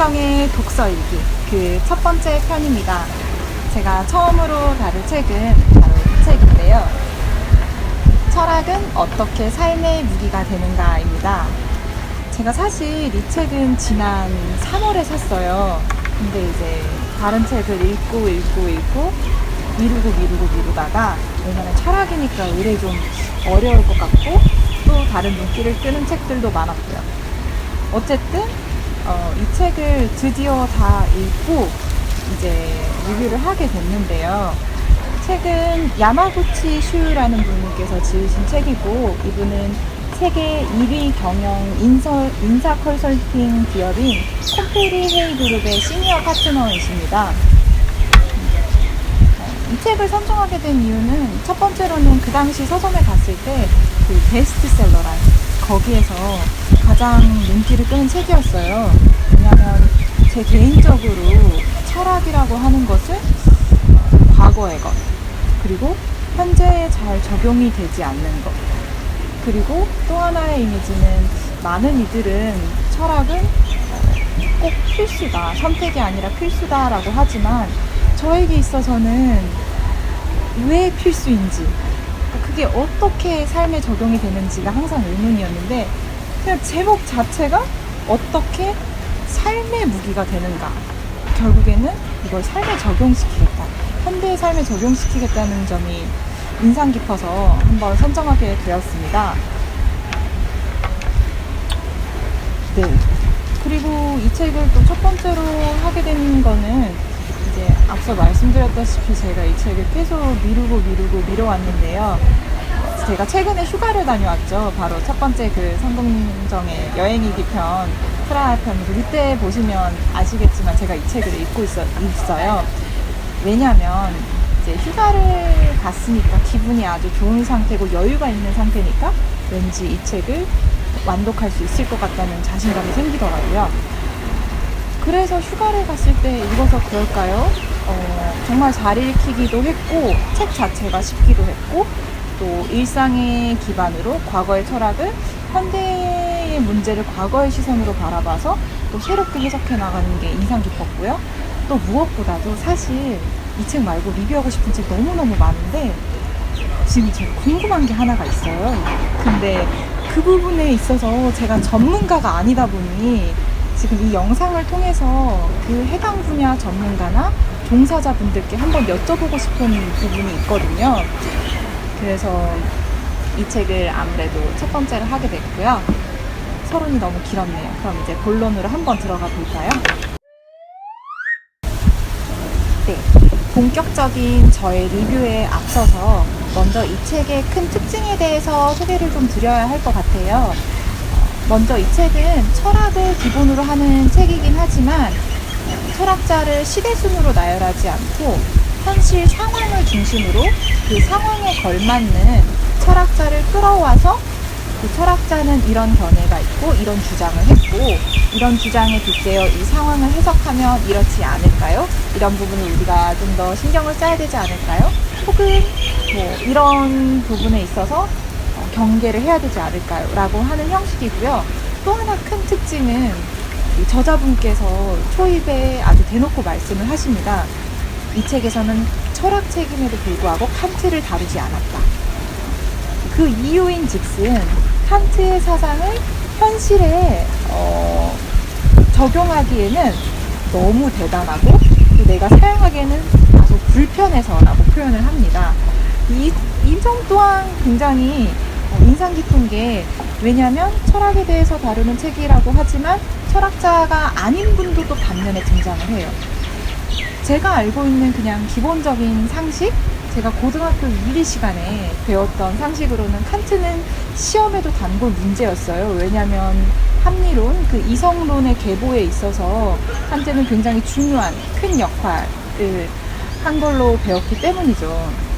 정동정의 독서일기 그 첫 번째 편입니다. 제가 처음으로 다룰 책은 바로 이 책인데요. 철학은 어떻게 삶의 무기가 되는가입니다. 제가 사실 이 책은 지난 3월에 샀어요. 근데 이제 다른 책을 읽고 미루다가, 왜냐면 철학이니까 의뢰 좀 어려울 것 같고 또 다른 눈길을 끄는 책들도 많았고요. 어쨌든 이 책을 드디어 다 읽고 이제 리뷰를 하게 됐는데요. 책은 야마구치 슈라는 분께서 지으신 책이고, 이분은 세계 1위 경영 인사 컨설팅 기업인 콤페리 헤이 그룹의 시니어 파트너이십니다. 이 책을 선정하게 된 이유는 첫 번째로는 그 당시 서점에 갔을 때 그 베스트셀러란 거기에서 가장 눈길을 끄는 책이었어요. 왜냐하면 제 개인적으로 철학이라고 하는 것은 과거의 것, 그리고 현재에 잘 적용이 되지 않는 것, 그리고 또 하나의 이미지는 많은 이들은 철학은 꼭 필수다, 선택이 아니라 필수다라고 하지만 저에게 있어서는 왜 필수인지, 그게 어떻게 삶에 적용이 되는지가 항상 의문이었는데, 그냥 제목 자체가 어떻게 삶의 무기가 되는가, 결국에는 이걸 삶에 적용시키겠다, 현대의 삶에 적용시키겠다는 점이 인상 깊어서 한번 선정하게 되었습니다. 네. 그리고 이 책을 또 첫 번째로 하게 된 거는 이제 앞서 말씀드렸다시피 제가 이 책을 계속 미뤄왔는데요. 제가 최근에 휴가를 다녀왔죠. 바로 첫 번째 그 성동정의 여행일기 편, 프라하 편으로. 이때 보시면 아시겠지만 제가 이 책을 읽고 있어요. 왜냐면 이제 휴가를 갔으니까 기분이 아주 좋은 상태고 여유가 있는 상태니까 왠지 이 책을 완독할 수 있을 것 같다는 자신감이 생기더라고요. 그래서 휴가를 갔을 때 읽어서 그럴까요? 정말 잘 읽히기도 했고, 책 자체가 쉽기도 했고, 또 일상의 기반으로 과거의 철학을 현대의 문제를 과거의 시선으로 바라봐서 또 새롭게 해석해 나가는 게 인상 깊었고요. 또 무엇보다도 사실 이 책 말고 리뷰하고 싶은 책 너무너무 많은데 지금 제가 궁금한 게 하나가 있어요. 근데 그 부분에 있어서 제가 전문가가 아니다 보니 지금 이 영상을 통해서 그 해당 분야 전문가나 종사자분들께 한번 여쭤보고 싶은 부분이 있거든요. 그래서 이 책을 아무래도 첫 번째로 하게 됐고요. 서론이 너무 길었네요. 그럼 이제 본론으로 한번 들어가 볼까요? 네, 본격적인 저의 리뷰에 앞서서 먼저 이 책의 큰 특징에 대해서 소개를 좀 드려야 할 것 같아요. 먼저 이 책은 철학을 기본으로 하는 책이긴 하지만 철학자를 시대순으로 나열하지 않고 현실 상황을 중심으로 그 상황에 걸맞는 철학자를 끌어와서 그 철학자는 이런 견해가 있고 이런 주장을 했고 이런 주장에 빗대어 이 상황을 해석하면 이렇지 않을까요? 이런 부분을 우리가 좀 더 신경을 써야 되지 않을까요? 혹은 뭐 이런 부분에 있어서 경계를 해야 되지 않을까요? 라고 하는 형식이고요. 또 하나 큰 특징은 이 저자분께서 초입에 아주 대놓고 말씀을 하십니다. 이 책에서는 철학 책임에도 불구하고 칸트를 다루지 않았다. 그 이유인 즉슨 칸트의 사상을 현실에 적용하기에는 너무 대단하고 또 내가 사용하기에는 아주 불편해서라고 표현을 합니다. 이 점 또한 굉장히 인상 깊은 게, 왜냐하면 철학에 대해서 다루는 책이라고 하지만 철학자가 아닌 분도 또 반면에 등장을 해요. 제가 알고 있는 그냥 기본적인 상식, 제가 고등학교 윤리 시간에 배웠던 상식으로는 칸트는 시험에도 단골 문제였어요. 왜냐하면 합리론, 그 이성론의 계보에 있어서 칸트는 굉장히 중요한 큰 역할을 한 걸로 배웠기 때문이죠.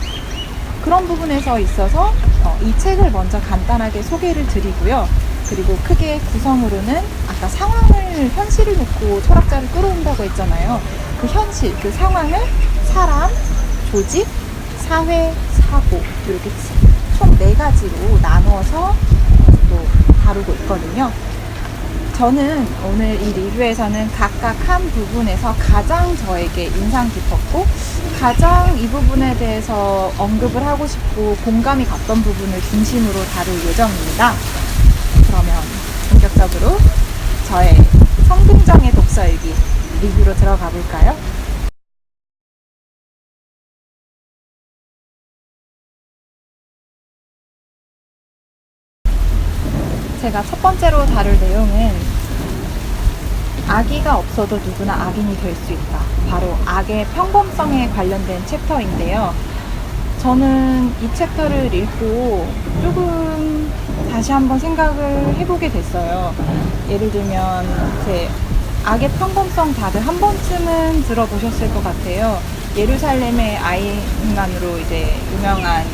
그런 부분에서 있어서 이 책을 먼저 간단하게 소개를 드리고요. 그리고 크게 구성으로는 아까 상황을, 현실을 놓고 철학자를 끌어온다고 했잖아요. 그 현실, 그 상황을 사람, 조직, 사회, 사고, 이렇게 총 4가지로 나누어서 또 다루고 있거든요. 저는 오늘 이 리뷰에서는 각각 한 부분에서 가장 저에게 인상 깊었고 가장 이 부분에 대해서 언급을 하고 싶고 공감이 갔던 부분을 중심으로 다룰 예정입니다. 그러면 본격적으로 저의 성등정의 독서일기 리뷰로 들어가 볼까요? 제가 첫 번째로 다룰 내용은 악의가 없어도 누구나 악인이 될 수 있다. 바로 악의 평범성에 관련된 챕터인데요. 저는 이 챕터를 읽고 조금 다시 한번 생각을 해보게 됐어요. 예를 들면 제 악의 평범성 다들 한 번쯤은 들어보셨을 것 같아요. 예루살렘의 아이만으로 이제 유명한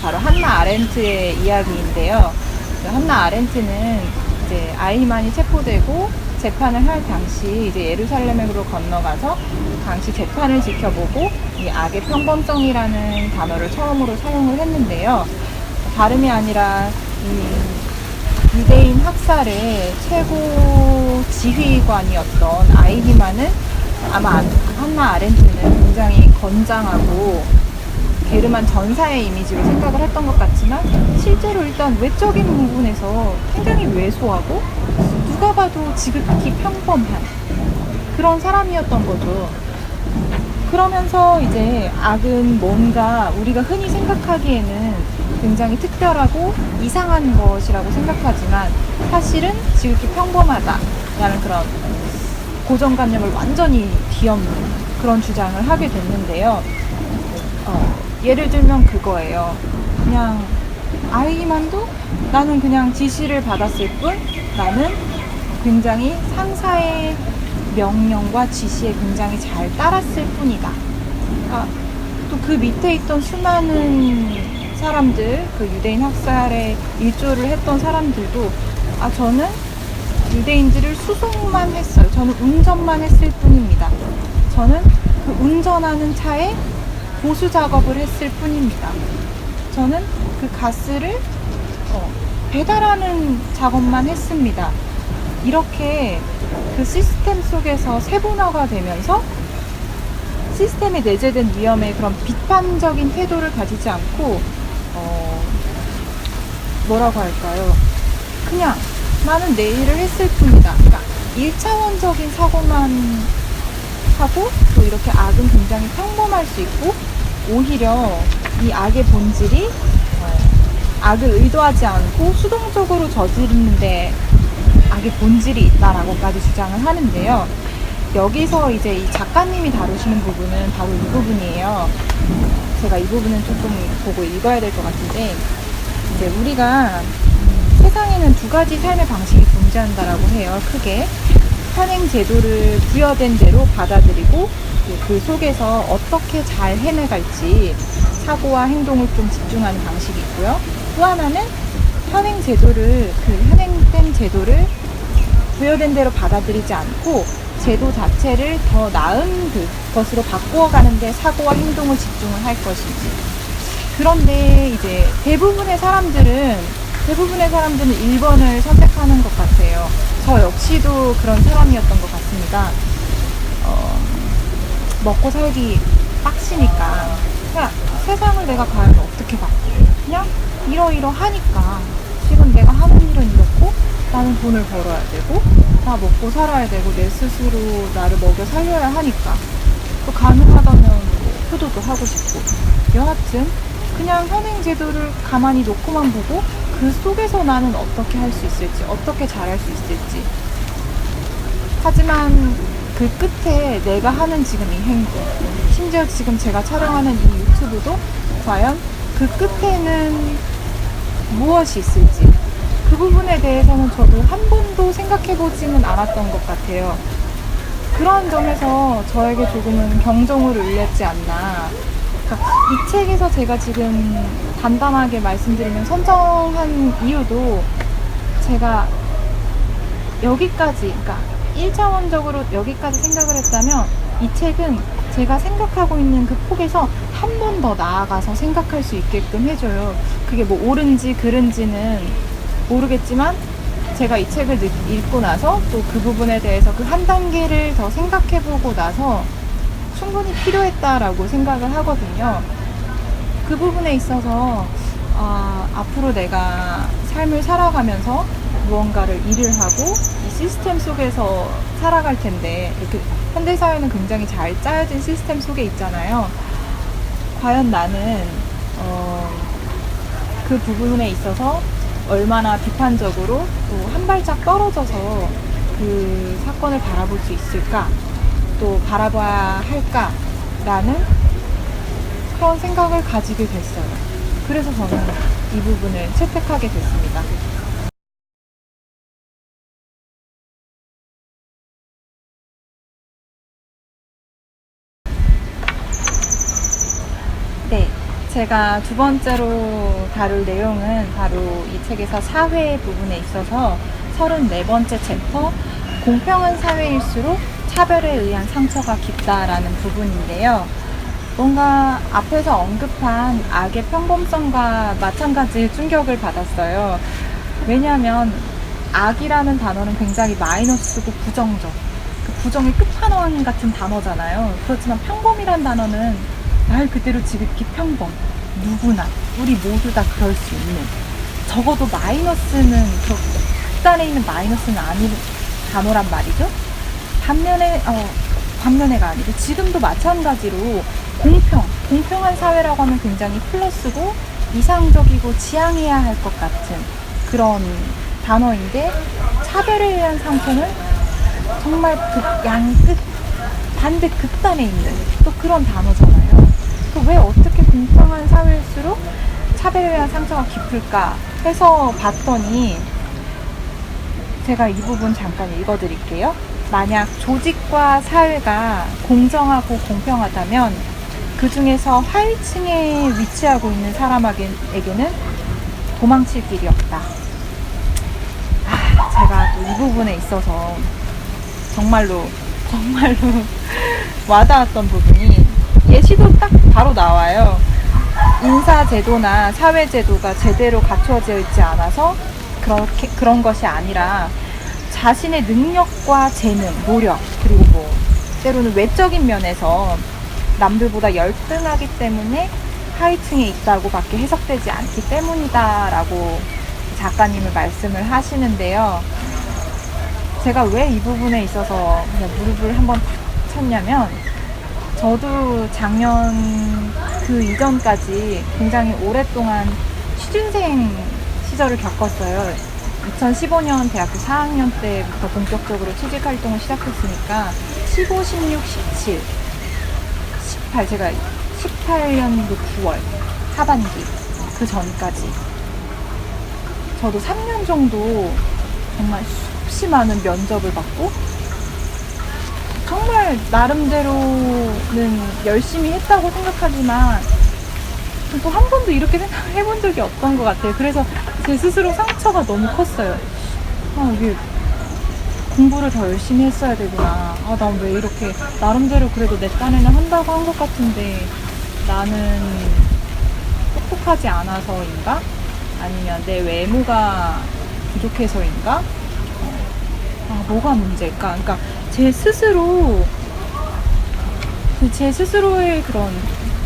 바로 한나 아렌트의 이야기인데요. 한나 아렌트는 이제 아이만이 체포되고 재판을 할 당시 이제 예루살렘으로 건너가서 당시 재판을 지켜보고 이 악의 평범성이라는 단어를 처음으로 사용을 했는데요. 다름이 아니라 이 유대인 학살의 최고 지휘관이었던 아이히만은 아마 한나 아렌트는 굉장히 건장하고 게으름한 전사의 이미지로 생각을 했던 것 같지만 실제로 일단 외적인 부분에서 굉장히 왜소하고 누가 봐도 지극히 평범한 그런 사람이었던 거죠. 그러면서 이제 악은 뭔가 우리가 흔히 생각하기에는 굉장히 특별하고 이상한 것이라고 생각하지만 사실은 지극히 평범하다라는 그런 고정관념을 완전히 뒤엎는 그런 주장을 하게 됐는데요. 예를 들면 그거예요. 그냥 아이만도 나는 그냥 지시를 받았을 뿐 나는 굉장히 상사의 명령과 지시에 굉장히 잘 따랐을 뿐이다. 또 그 밑에 있던 수많은 사람들, 그 유대인 학살에 일조를 했던 사람들도 저는 유대인들을 수송만 했어요. 저는 운전만 했을 뿐입니다. 저는 그 운전하는 차에 보수 작업을 했을 뿐입니다. 저는 그 가스를 배달하는 작업만 했습니다. 이렇게 그 시스템 속에서 세분화가 되면서 시스템에 내재된 위험에 그런 비판적인 태도를 가지지 않고 뭐라고 할까요? 그냥 나는 내 일을 했을 뿐이다. 그러니까 1차원적인 사고만 하고 또 이렇게 악은 굉장히 평범할 수 있고 오히려 이 악의 본질이 악을 의도하지 않고 수동적으로 저지르는데 악의 본질이 있다라고까지 주장을 하는데요. 여기서 이제 이 작가님이 다루시는 부분은 바로 이 부분이에요. 제가 이 부분은 조금 보고 읽어야 될 것 같은데 이제 우리가 세상에는 두 가지 삶의 방식이 존재한다라고 해요. 크게 현행 제도를 부여된 대로 받아들이고 그 속에서 어떻게 잘 해내갈지 사고와 행동을 좀 집중하는 방식이 있고요. 또 하나는 현행된 제도를 부여된 대로 받아들이지 않고 제도 자체를 더 나은 것으로 바꾸어가는데 사고와 행동을 집중을 할 것인지. 그런데 이제 대부분의 사람들은 1번을 선택하는 것 같아요. 저 역시도 그런 사람이었던 것 같습니다. 먹고 살기 빡시니까 그냥 세상을 내가 과연 어떻게 바꿔? 그냥 이러이러하니까 지금 내가 하는 일은 이렇고 나는 돈을 벌어야 되고 다 먹고 살아야 되고 내 스스로 나를 먹여 살려야 하니까 또 가능하다면 효도도 하고 싶고 여하튼 그냥 현행 제도를 가만히 놓고만 보고 그 속에서 나는 어떻게 할 수 있을지 어떻게 잘할 수 있을지 하지만 그 끝에 내가 하는 지금 이 행동 심지어 지금 제가 촬영하는 이 유튜브도 과연 그 끝에는 무엇이 있을지 그 부분에 대해서는 저도 한 번도 생각해보지는 않았던 것 같아요. 그런 점에서 저에게 조금은 경종을 울렸지 않나. 그러니까 이 책에서 제가 지금 간단하게 말씀드리면 선정한 이유도 제가 여기까지, 그러니까 1차원적으로 여기까지 생각을 했다면 이 책은 제가 생각하고 있는 그 폭에서 한 번 더 나아가서 생각할 수 있게끔 해줘요. 그게 뭐 옳은지 그른지는 모르겠지만 제가 이 책을 읽고 나서 또 그 부분에 대해서 그 한 단계를 더 생각해보고 나서 충분히 필요했다라고 생각을 하거든요. 그 부분에 있어서 앞으로 내가 삶을 살아가면서 무언가를 일을 하고 이 시스템 속에서 살아갈 텐데, 이렇게 현대사회는 굉장히 잘 짜여진 시스템 속에 있잖아요. 과연 나는 그 부분에 있어서 얼마나 비판적으로 또 한 발짝 떨어져서 그 사건을 바라볼 수 있을까, 또 바라봐야 할까라는 그런 생각을 가지게 됐어요. 그래서 저는 이 부분을 채택하게 됐습니다. 네, 제가 두 번째로 다룰 내용은 바로 이 책에서 사회 부분에 있어서 34번째 챕터, 공평한 사회일수록 차별에 의한 상처가 깊다라는 부분인데요. 뭔가 앞에서 언급한 악의 평범성과 마찬가지 충격을 받았어요. 왜냐하면 악이라는 단어는 굉장히 마이너스고 부정적, 그 부정의 끝판왕 같은 단어잖아요. 그렇지만 평범이란 단어는 말 그대로 지극히 평범, 누구나 우리 모두 다 그럴 수 있는, 적어도 마이너스는 그렇게 극단에 있는 마이너스는 아닌 단어란 말이죠. 반면에가 아니고 지금도 마찬가지로 공평한 사회라고 하면 굉장히 플러스고 이상적이고 지향해야 할 것 같은 그런 단어인데, 차별에 의한 상처는 정말 반대 극단에 있는 또 그런 단어잖아요. 왜 어떻게 공평한 사회일수록 차별에 의한 상처가 깊을까 해서 봤더니, 제가 이 부분 잠깐 읽어드릴게요. 만약 조직과 사회가 공정하고 공평하다면 그 중에서 하위층에 위치하고 있는 사람에게는 도망칠 길이 없다. 제가 또 이 부분에 있어서 정말로 와닿았던 부분이, 예시도 딱 바로 나와요. 인사제도나 사회제도가 제대로 갖춰져 있지 않아서 그런 것이 아니라 자신의 능력과 재능, 노력, 그리고 때로는 외적인 면에서 남들보다 열등하기 때문에 하위층에 있다고 밖에 해석되지 않기 때문이다라고 작가님은 말씀을 하시는데요. 제가 왜 이 부분에 있어서 그냥 무릎을 한번 탁 쳤냐면, 저도 작년 그 이전까지 굉장히 오랫동안 취준생 시절을 겪었어요. 2015년 대학교 4학년 때부터 본격적으로 취직활동을 시작했으니까 15, 16, 17, 18, 제가 18년도 9월 하반기 그 전까지 저도 3년 정도 정말 수없이 많은 면접을 받고 정말 나름대로는 열심히 했다고 생각하지만 또 한 번도 이렇게 생각해본 적이 없던 것 같아요. 그래서 제 스스로 상처가 너무 컸어요. 이게 공부를 더 열심히 했어야 되구나. 난 왜 이렇게 나름대로 그래도 내 딴에는 한다고 한 것 같은데 나는 똑똑하지 않아서인가? 아니면 내 외모가 부족해서인가? 뭐가 문제일까? 그러니까 제 스스로의 그런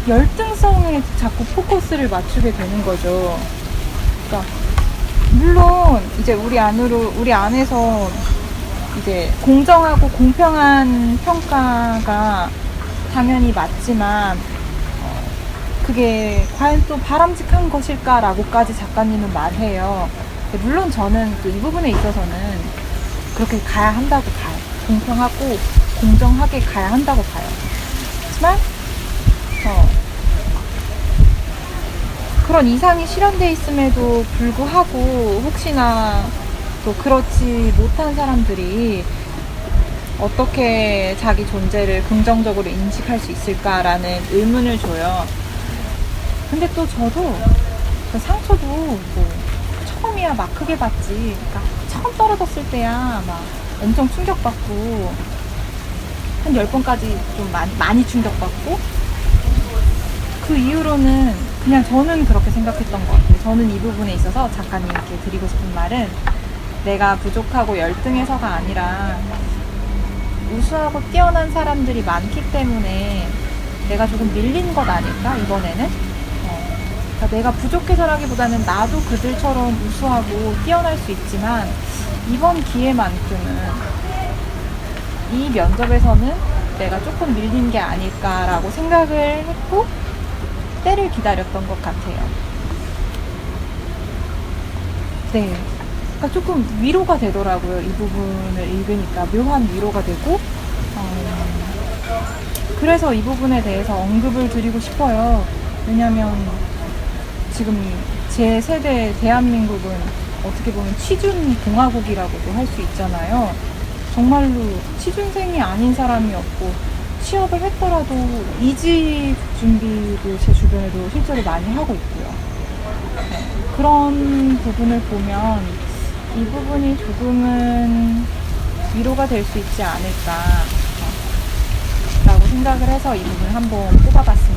열등성에 자꾸 포커스를 맞추게 되는 거죠. 그러니까 물론 이제 우리 안에서 이제 공정하고 공평한 평가가 당연히 맞지만 그게 과연 또 바람직한 것일까라고까지 작가님은 말해요. 물론 저는 또 이 부분에 있어서는 그렇게 가야 한다고 봐요. 공평하고 공정하게 가야 한다고 봐요. 하지만 그런 이상이 실현되어 있음에도 불구하고 혹시나 또 그렇지 못한 사람들이 어떻게 자기 존재를 긍정적으로 인식할 수 있을까라는 의문을 줘요. 근데 또 저도 그 상처도 처음이야 막 크게 받지. 그러니까 처음 떨어졌을 때야 막 엄청 충격받고 한 10번까지 좀 많이 충격받고, 그 이후로는 그냥 저는 그렇게 생각했던 것 같아요. 저는 이 부분에 있어서 작가님께 드리고 싶은 말은, 내가 부족하고 열등해서가 아니라 우수하고 뛰어난 사람들이 많기 때문에 내가 조금 밀린 것 아닐까, 이번에는? 그러니까 내가 부족해서라기보다는 나도 그들처럼 우수하고 뛰어날 수 있지만 이번 기회만큼은 이 면접에서는 내가 조금 밀린 게 아닐까라고 생각을 했고 때를 기다렸던 것 같아요. 네. 그러니까 조금 위로가 되더라고요. 이 부분을 읽으니까 묘한 위로가 되고 그래서 이 부분에 대해서 언급을 드리고 싶어요. 왜냐면 지금 제 세대 대한민국은 어떻게 보면 취준 공화국이라고도 할 수 있잖아요. 정말로 취준생이 아닌 사람이 없고 취업을 했더라도 이직 준비를 제 주변에도 실제로 많이 하고 있고요. 네, 그런 부분을 보면 이 부분이 조금은 위로가 될 수 있지 않을까 라고 생각을 해서 이 부분을 한번 뽑아봤습니다.